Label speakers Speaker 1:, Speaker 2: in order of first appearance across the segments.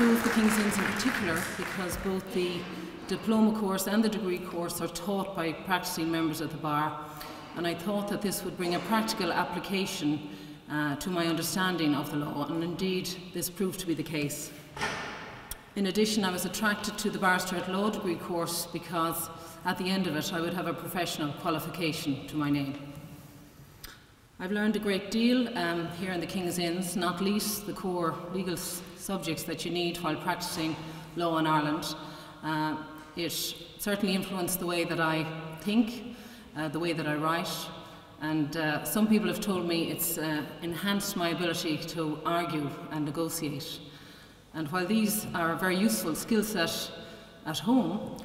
Speaker 1: chose the King's Inns in particular because both the diploma course and the degree course are taught by practising members of the bar, and I thought that this would bring a practical application to my understanding of the law, and indeed this proved to be the case. In addition, I was attracted to the Barrister-at-Law degree course because at the end of it I would have a professional qualification to my name. I've learned a great deal here in the King's Inns, not least the core legal subjects that you need while practising law in Ireland. It certainly influenced the way that I think, the way that I write, and some people have told me it's enhanced my ability to argue and negotiate. And while these are a very useful skill set at home,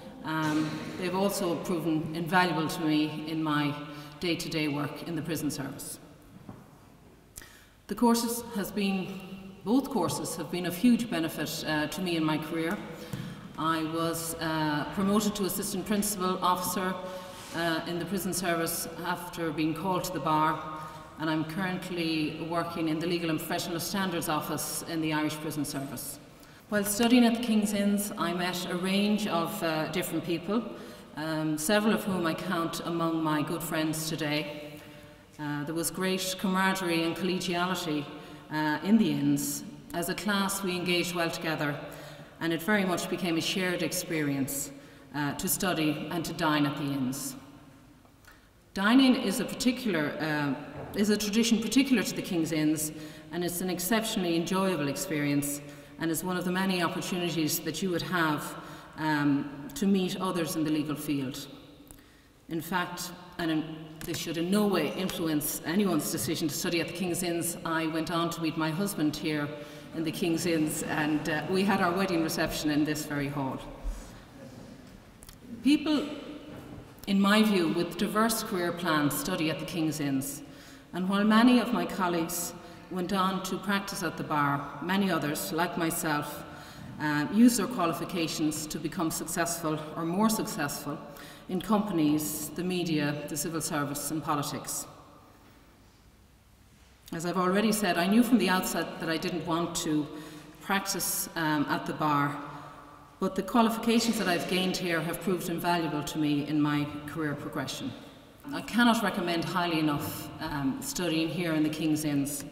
Speaker 1: they've also proven invaluable to me in my day-to-day work in the prison service. Both courses have been of huge benefit to me in my career. I was promoted to Assistant Principal Officer in the prison service after being called to the bar, and I'm currently working in the Legal and Professional Standards Office in the Irish Prison Service. While studying at the King's Inns, I met a range of different people, several of whom I count among my good friends today. There was great camaraderie and collegiality in the Inns. As a class, we engaged well together, and it very much became a shared experience to study and to dine at the Inns. Dining is a tradition particular to the King's Inns, and it's an exceptionally enjoyable experience, and is one of the many opportunities that you would have to meet others in the legal field. In fact, and this should in no way influence anyone's decision to study at the King's Inns, I went on to meet my husband here in the King's Inns, and we had our wedding reception in this very hall. People, in my view, with diverse career plans study at the King's Inns, and while many of my colleagues went on to practice at the bar, many others, like myself, used their qualifications to become successful or more successful in companies, the media, the civil service and politics. As I've already said, I knew from the outset that I didn't want to practice at the bar, but the qualifications that I've gained here have proved invaluable to me in my career progression. I cannot recommend highly enough studying here in the King's Inns.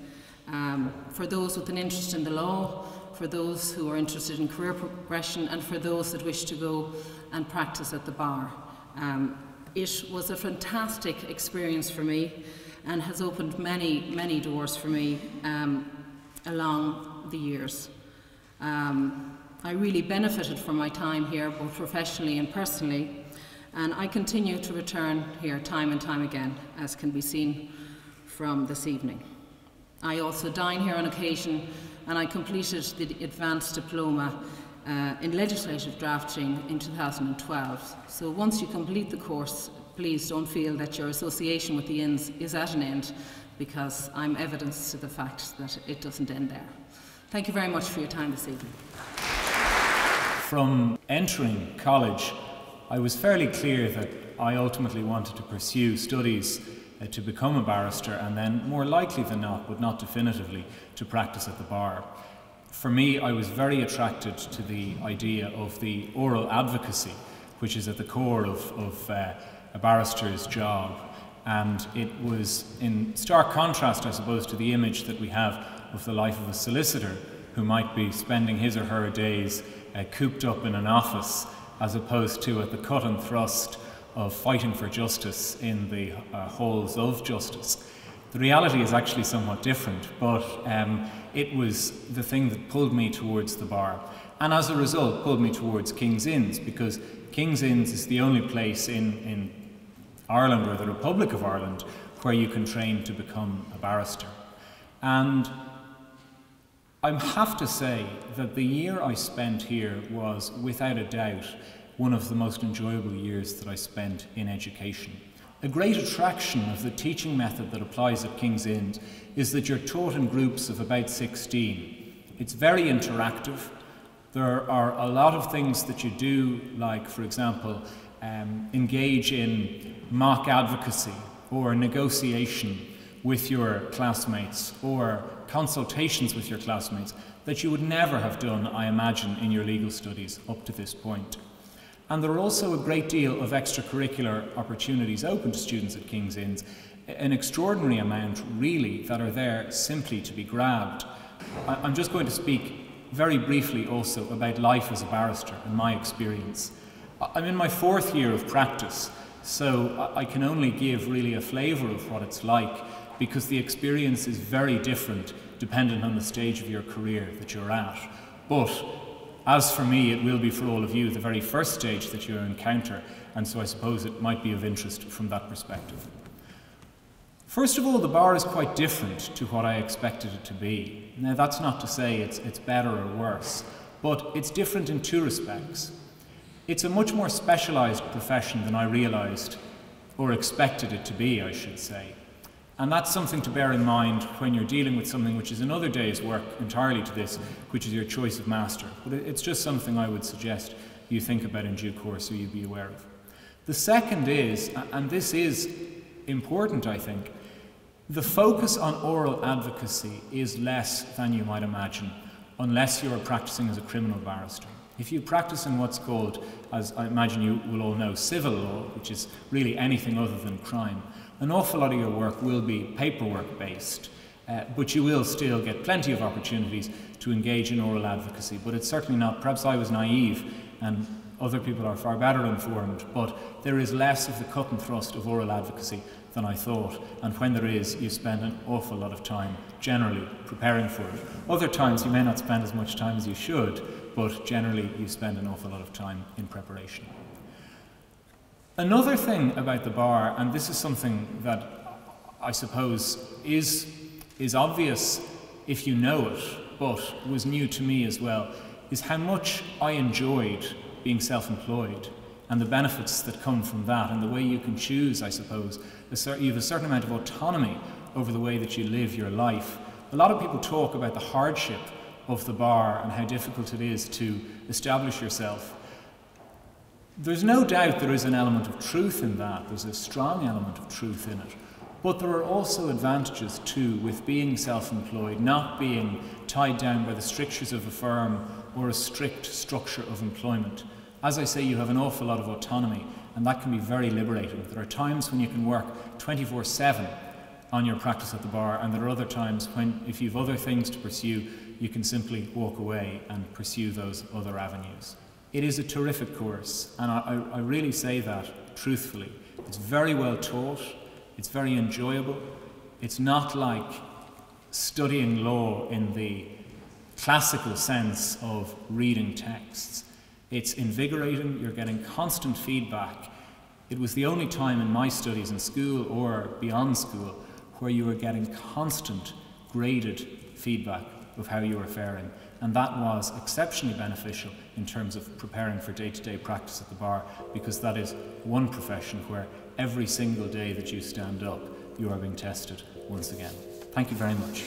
Speaker 1: For those with an interest in the law, for those who are interested in career progression, and for those that wish to go and practice at the bar. It was a fantastic experience for me and has opened many, many doors for me along the years. I really benefited from my time here, both professionally and personally, and I continue to return here time and time again, as can be seen from this evening. I also dine here on occasion, and I completed the advanced diploma in legislative drafting in 2012. So once you complete the course, please don't feel that your association with the Inns is at an end, because I'm evidence to the fact that it doesn't end there. Thank you very much for your time this evening.
Speaker 2: From entering college, I was fairly clear that I ultimately wanted to pursue studies to become a barrister, and then more likely than not, but not definitively, to practice at the bar. For me, I was very attracted to the idea of the oral advocacy, which is at the core of a barrister's job, and it was in stark contrast, I suppose, to the image that we have of the life of a solicitor who might be spending his or her days cooped up in an office, as opposed to at the cut and thrust of fighting for justice in the halls of justice. The reality is actually somewhat different, but it was the thing that pulled me towards the bar, and as a result pulled me towards King's Inns, because King's Inns is the only place in Ireland, or the Republic of Ireland, where you can train to become a barrister. And I have to say that the year I spent here was, without a doubt, one of the most enjoyable years that I spent in education. A great attraction of the teaching method that applies at King's Inns is that you're taught in groups of about 16. It's very interactive. There are a lot of things that you do, like, for example, engage in mock advocacy or negotiation with your classmates or consultations with your classmates that you would never have done, I imagine, in your legal studies up to this point. And there are also a great deal of extracurricular opportunities open to students at King's Inns, an extraordinary amount really that are there simply to be grabbed. I'm just going to speak very briefly also about life as a barrister and my experience. I'm in my 4th year of practice, so I can only give really a flavour of what it's like, because the experience is very different dependent on the stage of your career that you're at. But as for me, it will be for all of you the very first stage that you encounter, and so I suppose it might be of interest from that perspective. First of all, the bar is quite different to what I expected it to be. Now, that's not to say it's better or worse, but it's different in 2 respects. It's a much more specialised profession than I realised, or expected it to be, I should say. And that's something to bear in mind when you're dealing with something which is another day's work entirely to this, which is your choice of master. But it's just something I would suggest you think about in due course, or you be aware of. The second is, and this is important, I think, the focus on oral advocacy is less than you might imagine, unless you're practicing as a criminal barrister. If you practice in what's called, as I imagine you will all know, civil law, which is really anything other than crime, an awful lot of your work will be paperwork based, but you will still get plenty of opportunities to engage in oral advocacy. But it's certainly not, perhaps I was naive and other people are far better informed, but there is less of the cut and thrust of oral advocacy than I thought, and when there is, you spend an awful lot of time generally preparing for it. Other times you may not spend as much time as you should, but generally you spend an awful lot of time in preparation. Another thing about the bar, and this is something that I suppose is obvious if you know it, but was new to me as well, is how much I enjoyed being self-employed and the benefits that come from that, and the way you can choose, I suppose. You have a certain amount of autonomy over the way that you live your life. A lot of people talk about the hardship of the bar and how difficult it is to establish yourself. There's no doubt there is an element of truth in that. There's a strong element of truth in it. But there are also advantages too with being self-employed, not being tied down by the strictures of a firm or a strict structure of employment. As I say, you have an awful lot of autonomy, and that can be very liberating. There are times when you can work 24/7 on your practice at the bar, and there are other times when, if you have other things to pursue, you can simply walk away and pursue those other avenues. It is a terrific course, and I really say that truthfully. It's very well taught, it's very enjoyable. It's not like studying law in the classical sense of reading texts. It's invigorating, you're getting constant feedback. It was the only time in my studies in school or beyond school where you were getting constant graded feedback of how you were faring. And that was exceptionally beneficial in terms of preparing for day-to-day practice at the bar, because that is one profession where every single day that you stand up, you are being tested once again. Thank you very much.